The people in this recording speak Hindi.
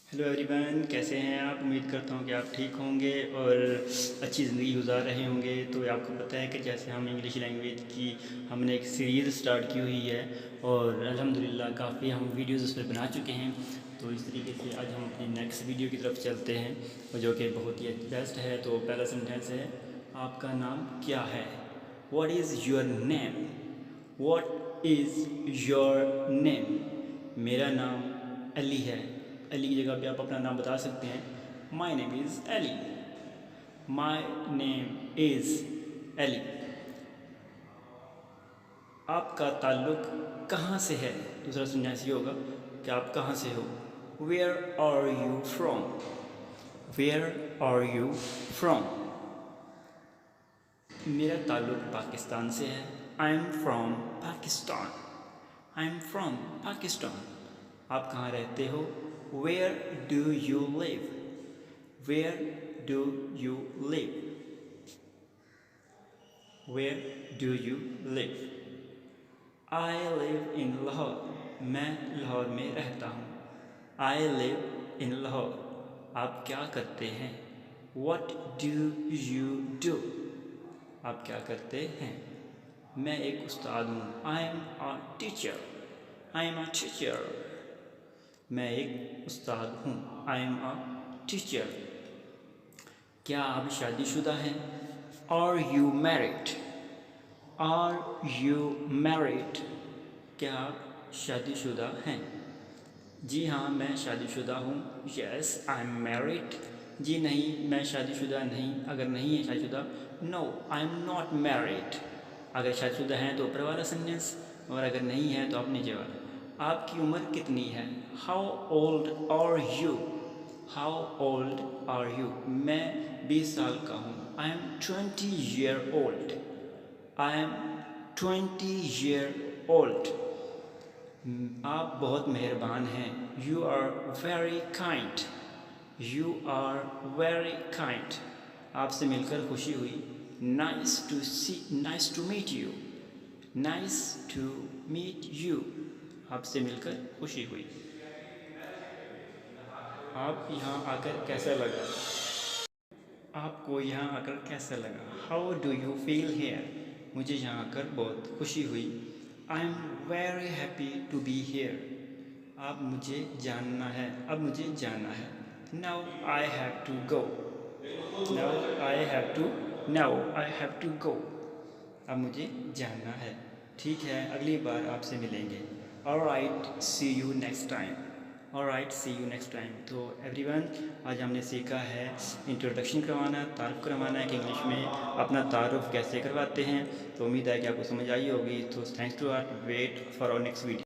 हेलो एवरीवन, कैसे हैं आप। उम्मीद करता हूँ कि आप ठीक होंगे और अच्छी ज़िंदगी गुजार रहे होंगे। तो आपको पता है कि जैसे हम इंग्लिश लैंग्वेज की हमने एक सीरीज़ स्टार्ट की हुई है और अल्हम्दुलिल्लाह काफ़ी हम वीडियोज़ उस पर बना चुके हैं। तो इस तरीके से आज हम अपनी नेक्स्ट वीडियो की तरफ चलते हैं और जो कि बहुत ही बेस्ट है। तो पहला सेंटेंस है, आपका नाम क्या है। What is your name. What is your name. मेरा नाम अली है। अली की जगह पे आप अपना नाम बता सकते हैं। My name is Ali. My name is Ali. आपका ताल्लुक़ कहाँ से है। दूसरा सेंटेंस ये होगा कि आप कहाँ से हो। Where are you from. Where are you from. मेरा ताल्लुक़ पाकिस्तान से है। I am from Pakistan. I am from Pakistan. आप कहाँ रहते हो। Where do you live. Where do you live. Where do you live. I live in Lahore. मैं लाहौर में रहता हूँ। I live in Lahore. आप क्या करते हैं। What do you do. आप क्या करते हैं। मैं एक उस्ताद हूँ। I am a teacher. I am a teacher. मैं एक उस्ताद हूँ। I am a teacher. क्या आप शादीशुदा हैं। Are you married. Are you married. क्या आप शादीशुदा हैं। जी हाँ, मैं शादीशुदा हूँ। Yes I am married. जी नहीं, मैं शादीशुदा नहीं। अगर नहीं है शादीशुदा, no I am not married. अगर शादीशुदा हैं तो ऊपर वाला सेंटेंस और अगर नहीं है तो आप नीचे वाला। आपकी उम्र कितनी है। How old are you. How old are you. मैं 20 साल का हूँ। I am 20 year old. I am 20 year old. आप बहुत मेहरबान हैं। You are very kind. You are very kind. आपसे मिलकर खुशी हुई। Nice to meet you. Nice to meet you. आपसे मिलकर खुशी हुई। आप यहाँ आकर कैसा लगा। आपको यहाँ आकर कैसा लगा। How do you feel here. मुझे यहाँ आकर बहुत खुशी हुई। I am very happy to be here. अब मुझे जानना है। अब मुझे जाना है। Now I have to go. Now I have to. Now I have to go. अब मुझे जाना है। ठीक है, अगली बार आपसे मिलेंगे। Alright, see you next time. Alright, see you next time. तो एवरीवन, आज हमने सीखा है इंट्रोडक्शन करवाना, तारुफ करवाना है कि इंग्लिश में अपना तारुफ कैसे करवाते हैं। तो उम्मीद है कि आपको समझ आई होगी। तो thanks to our. Wait for our next video.